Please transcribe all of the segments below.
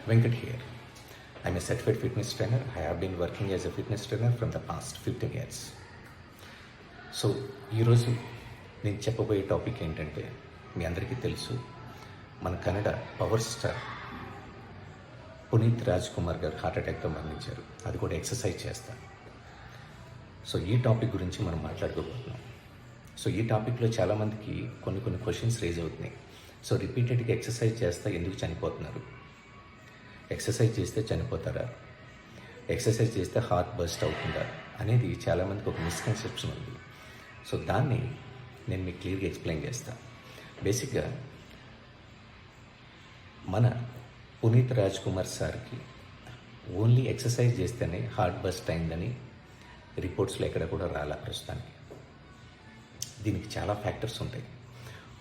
Venkat here. I'm a certified fitness trainer. I have been working as a fitness trainer from the past 15 years. So ఈరోజు నేను చెప్పబోయే topic ఏంటంటే, మీ అందరికీ తెలుసు, మన కన్నడ పవర్ స్టార్ పునీత్ రాజ్ కుమార్ గారు హార్ట్ అటాక్తో మరణించారు. అది కూడా ఎక్సర్సైజ్ చేస్తారు. సో ఈ టాపిక్ గురించి మనం మాట్లాడుకోబోతున్నాం. సో ఈ టాపిక్లో చాలామందికి కొన్ని క్వశ్చన్స్ రేజ్ అవుతున్నాయి. సో రిపీటెడ్గా ఎక్సర్సైజ్ చేస్తే ఎందుకు చనిపోతున్నారు, ఎక్సర్సైజ్ చేస్తే చనిపోతారా, ఎక్సర్సైజ్ చేస్తే హార్ట్ బర్స్ట్ అవుతుందా అనేది చాలామందికి ఒక మిస్కన్సెప్షన్ ఉంది. సో దాన్ని నేను మీకు క్లియర్గా ఎక్స్ప్లెయిన్ చేస్తాను. బేసిక్గా మన పునీత్ రాజ్ కుమార్ సార్కి ఓన్లీ ఎక్సర్సైజ్ చేస్తేనే హార్ట్ బర్స్ట్ అయిందని రిపోర్ట్స్లో ఎక్కడ కూడా రాలే ప్రస్తుతానికి. దీనికి చాలా ఫ్యాక్టర్స్ ఉంటాయి.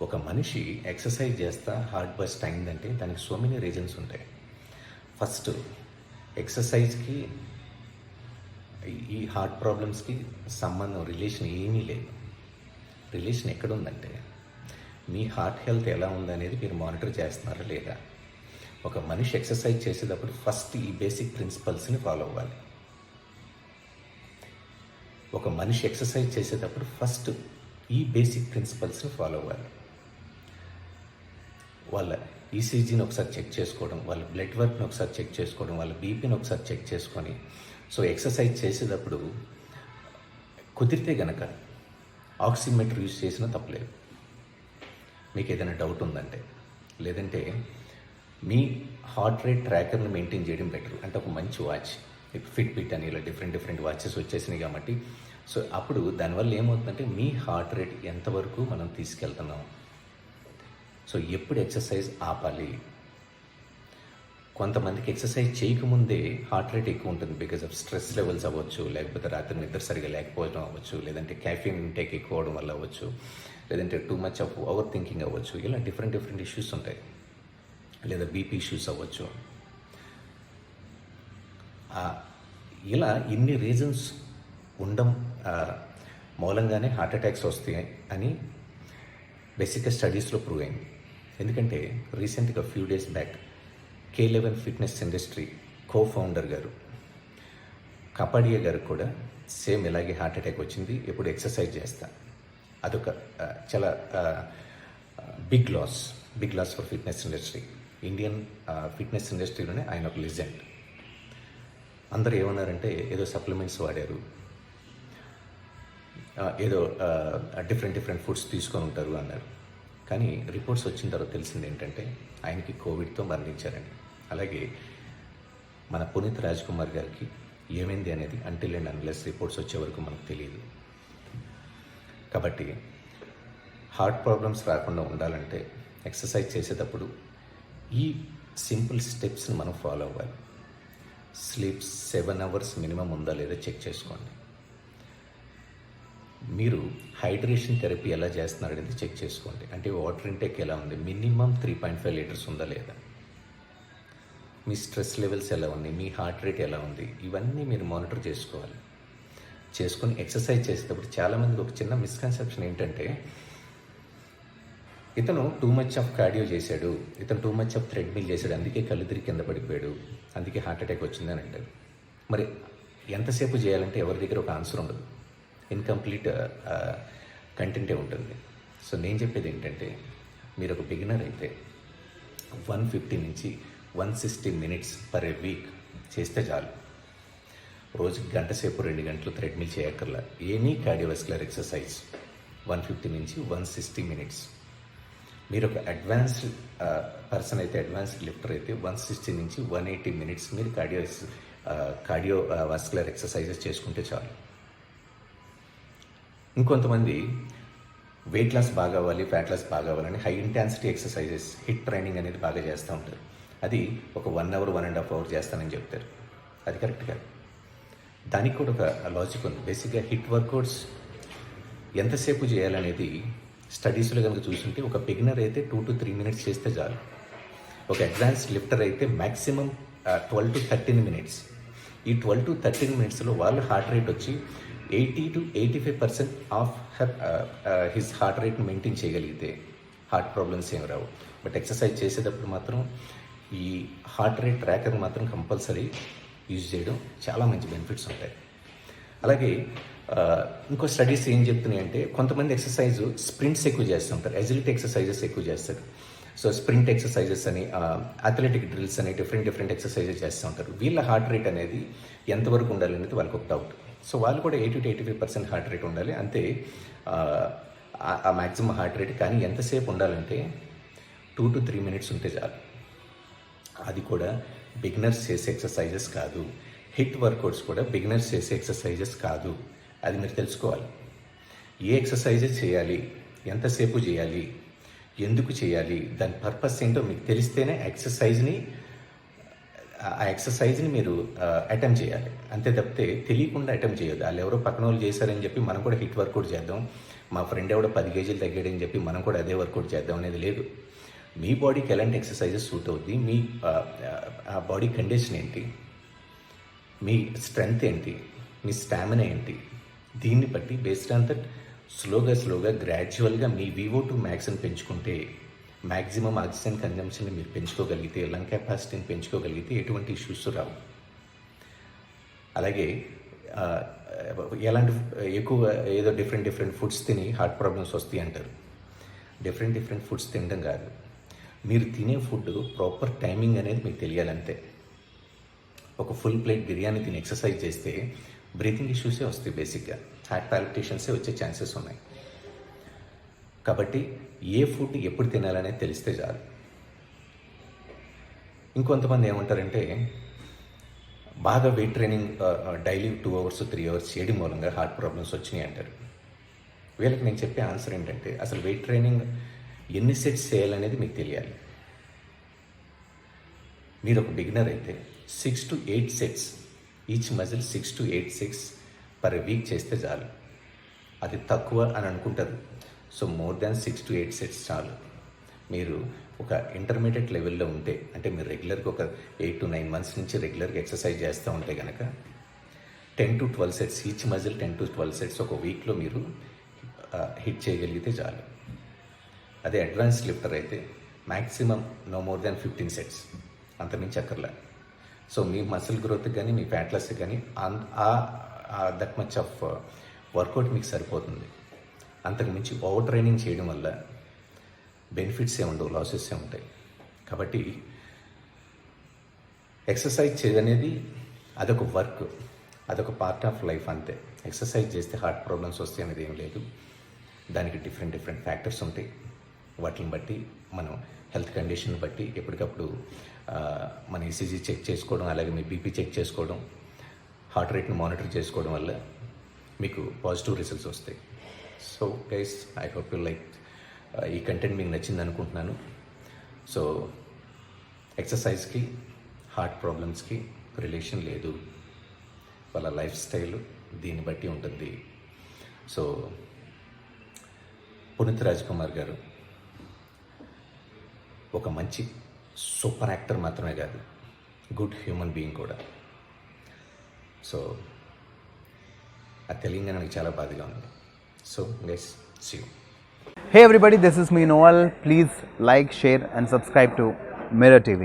ఒక మనిషి ఎక్సర్సైజ్ చేస్తా హార్ట్ బర్స్ట్ అయిందంటే దానికి సో మెనీ రీజన్స్ ఉంటాయి. ఫస్ట్, ఎక్సర్సైజ్కి ఈ హార్ట్ ప్రాబ్లమ్స్కి సంబంధం, రిలేషన్ ఏమీ లేదు. రిలేషన్ ఎక్కడుందంటే, మీ హార్ట్ హెల్త్ ఎలా ఉందనేది మీరు మానిటర్ చేస్తున్నారా లేదా. ఒక మనిషి ఎక్సర్సైజ్ చేసేటప్పుడు ఫస్ట్ ఈ బేసిక్ ప్రిన్సిపల్స్ని ఫాలో అవ్వాలి. ఒక మనిషి ఎక్సర్సైజ్ చేసేటప్పుడు ఫస్ట్ ఈ బేసిక్ ప్రిన్సిపల్స్ని ఫాలో అవ్వాలి. వాళ్ళ ఈసీజీని ఒకసారి చెక్ చేసుకోవడం, వాళ్ళ బ్లడ్ వర్క్ని ఒకసారి చెక్ చేసుకోవడం, వాళ్ళ బీపీని ఒకసారి చెక్ చేసుకొని, సో ఎక్సర్సైజ్ చేసేటప్పుడు కుదిరితే గనక ఆక్సిమీటర్ యూజ్ చేసినా తప్పలేదు. మీకు ఏదైనా డౌట్ ఉందంటే, లేదంటే మీ హార్ట్ రేట్ ట్రాకర్ని మెయింటైన్ చేయడం బెటర్. అంటే ఒక మంచి వాచ్, ఫిట్బిట్ అని ఇలా డిఫరెంట్ వాచెస్ వచ్చేసినాయి కాబట్టి, సో అప్పుడు దానివల్ల ఏమవుతుందంటే మీ హార్ట్ రేట్ ఎంతవరకు మనం తీసుకెళ్తున్నాం, సో ఎప్పుడు ఎక్సర్సైజ్ ఆపాలి. కొంతమందికి ఎక్సర్సైజ్ చేయకముందే హార్ట్ రేట్ ఎక్కువ ఉంటుంది. బికాజ్ ఆఫ్ స్ట్రెస్ లెవెల్స్ అవ్వచ్చు, లేకపోతే రాత్రి నిద్ర సరిగా లేకపోవడం అవ్వచ్చు, లేదంటే క్యాఫీన్ ఇంటేక్ ఎక్కువ అవడం వల్ల అవ్వచ్చు, లేదంటే too much of over thinking అవ్వచ్చు. ఇలా డిఫరెంట్ ఇష్యూస్ ఉంటాయి. లేదా బీపీ ఇష్యూస్ అవ్వచ్చు. ఇలా ఇన్ని రీజన్స్ ఉండడం మూలంగానే హార్ట్ అటాక్స్ వస్తాయి అని బేసిక్గా స్టడీస్లో ప్రూవ్ అయింది. ఎందుకంటే రీసెంట్గా few days back K11 fitness industry co-founder గారు కపాడియా గారు కూడా సేమ్ ఇలాగే హార్ట్ అటాక్ వచ్చింది. ఎప్పుడు ఎక్సర్సైజ్ చేస్తా. అదొక చాలా big loss for fitness industry. Indian fitness ఇండస్ట్రీలోనే ఆయన ఒక లెజెండ్. అందరూ ఏమన్నారంటే ఏదో సప్లిమెంట్స్ వాడారు, ఏదో డిఫరెంట్ ఫుడ్స్ తీసుకొని ఉంటారు అన్నారు. కానీ రిపోర్ట్స్ వచ్చిన తర్వాత తెలిసింది ఏంటంటే ఆయనకి కోవిడ్తో మరణించారని. అలాగే మన పునీత్ రాజ్ కుమార్ గారికి ఏమైంది అనేది అంటిల్ అండ్ అన్లెస్ రిపోర్ట్స్ వచ్చే వరకు మనకు తెలియదు. కాబట్టి హార్ట్ ప్రాబ్లమ్స్ రాకుండా ఉండాలంటే ఎక్సర్సైజ్ చేసేటప్పుడు ఈ సింపుల్ స్టెప్స్ని మనం ఫాలో అవ్వాలి. స్లీప్ 7 hours మినిమం ఉందా లేదా చెక్ చేసుకోండి. మీరు హైడ్రేషన్ థెరపీ ఎలా చేస్తున్నారు అనేది చెక్ చేసుకోండి. అంటే వాటర్ ఇంటేక్ ఎలా ఉంది, మినిమం 3.5 liters ఉందా లేదా, మీ స్ట్రెస్ లెవెల్స్ ఎలా ఉన్నాయి, మీ హార్ట్ రేట్ ఎలా ఉంది, ఇవన్నీ మీరు మానిటర్ చేసుకోవాలి. చేసుకొని ఎక్సర్సైజ్ చేసేటప్పుడు చాలామందికి ఒక చిన్న మిస్కన్సెప్షన్ ఏంటంటే, ఇతను టూ మచ్ ఆఫ్ కార్డియో చేశాడు, ఇతను టూ మచ్ ఆఫ్ థ్రెడ్మిల్ చేశాడు, అందుకే కళ్ళు తిరిగి కింద పడిపోయాడు, అందుకే హార్ట్ అటాక్ వచ్చిందని అంటారు. మరి ఎంతసేపు చేయాలంటే ఎవరి దగ్గర ఒక ఆన్సర్ ఉండదు. ఇన్కంప్లీట్ కంటెంటే ఉంటుంది. సో నేను చెప్పేది ఏంటంటే, మీరు ఒక బిగినర్ అయితే 150 నుంచి 160 minutes పర్ వీక్ చేస్తే చాలు. రోజుకి గంట సేపు 2 గంటలు థ్రెడ్మిల్ చేయక్కర్లా. ఎనీ కార్డియోవాస్కులర్ ఎక్సర్సైజ్ 150 నుంచి 160 minutes. మీరు ఒక అడ్వాన్స్డ్ పర్సన్ అయితే, అడ్వాన్స్డ్ లిఫ్టర్ అయితే 160 నుంచి 180 minutes మీరు కార్డియో వాస్కులర్ ఎక్సర్సైజెస్ చేసుకుంటే చాలు. ఇంకొంతమంది వెయిట్ లాస్ బాగా అవ్వాలి, ఫ్యాట్ లాస్ బాగా అవ్వాలని high intensity exercises, hit training అనేది బాగా చేస్తూ ఉంటారు. అది ఒక 1 hour 1.5 hour చేస్తానని చెప్తారు. అది కరెక్ట్ కాదు. దానికి కూడా ఒక లాజిక్ ఉంది. బేసిక్గా హిట్ వర్కౌట్స్ ఎంతసేపు చేయాలనేది స్టడీస్లో కనుక చూసుంటే, ఒక బిగినర్ అయితే 2 to 3 minutes చేస్తే చాలు. ఒక అడ్వాన్స్డ్ లిఫ్టర్ అయితే మ్యాక్సిమం 12 to 13 minutes. ఈ 12 to 13 minutesలో వాళ్ళ హార్ట్ రేట్ వచ్చి 80 to 85% ఆఫ్ హిస్ హార్ట్ రేట్ని మెయింటైన్ చేయగలిగితే హార్ట్ ప్రాబ్లమ్స్ ఏమి రావు. బట్ ఎక్సర్సైజ్ చేసేటప్పుడు మాత్రం ఈ హార్ట్ రేట్ ట్రాకర్ మాత్రం కంపల్సరీ యూజ్ చేయడం చాలా మంచి బెనిఫిట్స్ ఉంటాయి. అలాగే ఇంకో స్టడీస్ ఏం చెప్తున్నాయి అంటే కొంతమంది ఎక్సర్సైజ్ స్ప్రింట్స్ ఎక్కువ చేస్తుంటారు, ఎజిలిటీ ఎక్సర్సైజెస్ ఎక్కువ చేస్తారు. సో స్ప్రింట్ ఎక్సర్సైజెస్ అని, అథ్లెటిక్ డ్రిల్స్ అని డిఫరెంట్ ఎక్సర్సైజెస్ చేస్తూ ఉంటారు. వీళ్ళ హార్ట్ రేట్ అనేది ఎంతవరకు ఉండాలి అనేది వాళ్ళకి ఒక డౌట్. సో వాళ్ళు కూడా 80 to 85% హార్ట్ రేట్ ఉండాలి అంతే, ఆ మ్యాక్సిమం హార్ట్ రేట్. కానీ ఎంతసేపు ఉండాలంటే 2 to 3 minutes ఉంటే చాలు. అది కూడా బిగినర్స్ చేసే ఎక్సర్సైజెస్ కాదు, హిట్ వర్కౌట్స్ కూడా బిగినర్స్ చేసే ఎక్సర్సైజెస్ కాదు. అది మీరు తెలుసుకోవాలి. ఏ ఎక్సర్సైజెస్ చేయాలి, ఎంతసేపు చేయాలి, ఎందుకు చేయాలి, దాని పర్పస్ ఏంటో మీకు తెలిస్తేనే ఆ ఎక్సర్సైజ్ని మీరు అటెంప్ట్ చేయాలి. అంతే తప్పితే తెలియకుండా అటెంప్ట్ చేయొద్దు. వాళ్ళు ఎవరో పక్కన వాళ్ళు చేశారని చెప్పి మనం కూడా హిట్ వర్కౌట్ చేద్దాం, మా ఫ్రెండ్ ఎవడో 10 kgs తగ్గాడని చెప్పి మనం కూడా అదే వర్కౌట్ చేద్దాం అనేది లేదు. మీ బాడీకి ఎలాంటి ఎక్సర్సైజెస్ సూట్ అవుద్ది, మీ బాడీ కండిషన్ ఏంటి, మీ స్ట్రెంగ్త్ ఏంటి, మీ స్టామినా ఏంటి, దీన్ని బట్టి బేస్డ్ ఆన్ దట్ స్లోగా గ్రాడ్యువల్గా మీ VO2 మ్యాక్స్ని పెంచుకుంటే, మ్యాక్సిమం ఆక్సిజన్ కన్జంప్షన్ని మీరు పెంచుకోగలిగితే, లంగ్ కెపాసిటీని పెంచుకోగలిగితే ఎటువంటి ఇష్యూస్ రావు. అలాగే ఎలాంటి ఎక్కువ ఏదో డిఫరెంట్ ఫుడ్స్ తిని హార్ట్ ప్రాబ్లమ్స్ వస్తాయి అంటారు. డిఫరెంట్ ఫుడ్స్ తినడం కాదు, మీరు తినే ఫుడ్ ప్రాపర్ టైమింగ్ అనేది మీకు తెలియాలంతే. ఒక ఫుల్ ప్లేట్ బిర్యానీ తిని ఎక్సర్సైజ్ చేస్తే బ్రీతింగ్ ఇష్యూసే వస్తాయి, బేసిక్గా హార్ట్ పాల్పిటేషన్సే వచ్చే ఛాన్సెస్ ఉన్నాయి. కాబట్టి ఏ ఫుడ్ ఎప్పుడు తినాలనేది తెలిస్తే చాలు. ఇంకొంతమంది ఏమంటారంటే బాగా weight training daily 2 hours 3 hours చేయడం మూలంగా హార్ట్ ప్రాబ్లమ్స్ వచ్చినాయి అంటారు. వీళ్ళకి నేను చెప్పే ఆన్సర్ ఏంటంటే అసలు వెయిట్ ట్రైనింగ్ ఎన్ని సెట్స్ చేయాలనేది మీకు తెలియాలి. మీరు ఒక బిగినర్ అయితే 6 to 8 sets, each muscle 6 to 8 sets per week చేస్తే చాలు. అది తక్కువ అని అనుకుంటారు. So more than 6 to 8 sets చాలు. మీరు ఒక ఇంటర్మీడియట్ లెవెల్లో ఉంటే, అంటే మీరు రెగ్యులర్గా ఒక 8 to 9 months నుంచి రెగ్యులర్గా ఎక్సర్సైజ్ చేస్తూ ఉంటే కనుక 10 to 12 sets, each muscle 10 to 12 sets ఒక వీక్లో మీరు హిట్ చేయగలిగితే చాలు. అదే అడ్వాన్స్ లిఫ్టర్ అయితే maximum no more than 15 sets, అంతమించి అక్కర్లే. సో మీ మసిల్ గ్రోత్ కానీ మీ ఫ్యాట్ లాస్ కానీ దట్ మచ్ ఆఫ్ వర్కౌట్ మీకు సరిపోతుంది. అంతకుమించి ఓవర్ ట్రైనింగ్ చేయడం వల్ల బెనిఫిట్స్ ఉండవు, లాసెస్ ఉంటాయి. కాబట్టి ఎక్సర్సైజ్ అనేది అదొక వర్క్, అదొక పార్ట్ ఆఫ్ లైఫ్ అంతే. ఎక్సర్సైజ్ చేస్తే హార్ట్ ప్రాబ్లమ్స్ వస్తాయి అనేది ఏం లేదు. దానికి డిఫరెంట్ ఫ్యాక్టర్స్ ఉంటాయి. వాటిని బట్టి మనం హెల్త్ కండిషన్ బట్టి ఎప్పటికప్పుడు మన ECG చెక్ చేసుకోవడం, అలాగే మీ BP చెక్ చేసుకోవడం, హార్ట్ రేట్ని మానిటర్ చేసుకోవడం వల్ల మీకు పాజిటివ్ రిజల్ట్స్ వస్తాయి. So guys, I hope you like ఈ కంటెంట్ మీకు నచ్చింది అనుకుంటున్నాను. సో ఎక్సర్సైజ్కి హార్ట్ ప్రాబ్లమ్స్కి రిలేషన్ లేదు, వాళ్ళ లైఫ్ స్టైల్ దీన్ని బట్టి ఉంటుంది. సో పునీత్ రాజ్కుమార్ గారు ఒక మంచి సూపర్ యాక్టర్ మాత్రమే కాదు, గుడ్ హ్యూమన్ బీయింగ్ కూడా. సో అది తెలియగానే నాకు చాలా బాధగా ఉంది. So guys, see you. Hey everybody, this is me Noel. Please like, share and subscribe to Mirror TV.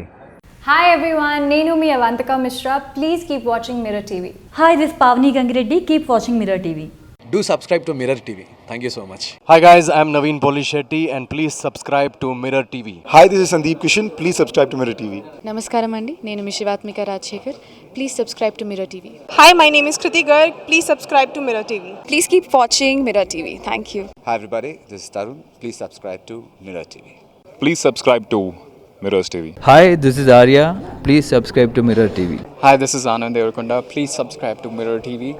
Hi everyone, Nenu mi Avantika Mishra. Please keep watching Mirror TV. Hi, this is Pavni Gangireddy. Keep watching Mirror TV. Do subscribe to Mirror TV. Thank you so much. Hi guys, I'm Naveen Polishetty and please subscribe to Mirror TV. Hi, this is Sandeep Kishan. Please subscribe to Mirror TV. నమస్కారం అండి, నేను మీ Shivathmika Rajashekar. Please subscribe to mirror TV. Hi, my name is Kriti Garg. Please subscribe to Mirror TV. Please keep watching mirror TV. Thank you. Hi everybody, this is Tarun. Please subscribe to Mirror TV. Please subscribe to Mirrors TV. Hi, this is Arya. Please subscribe to Mirror TV. Hi, this is Anand Devarakonda. Please subscribe to Mirror TV.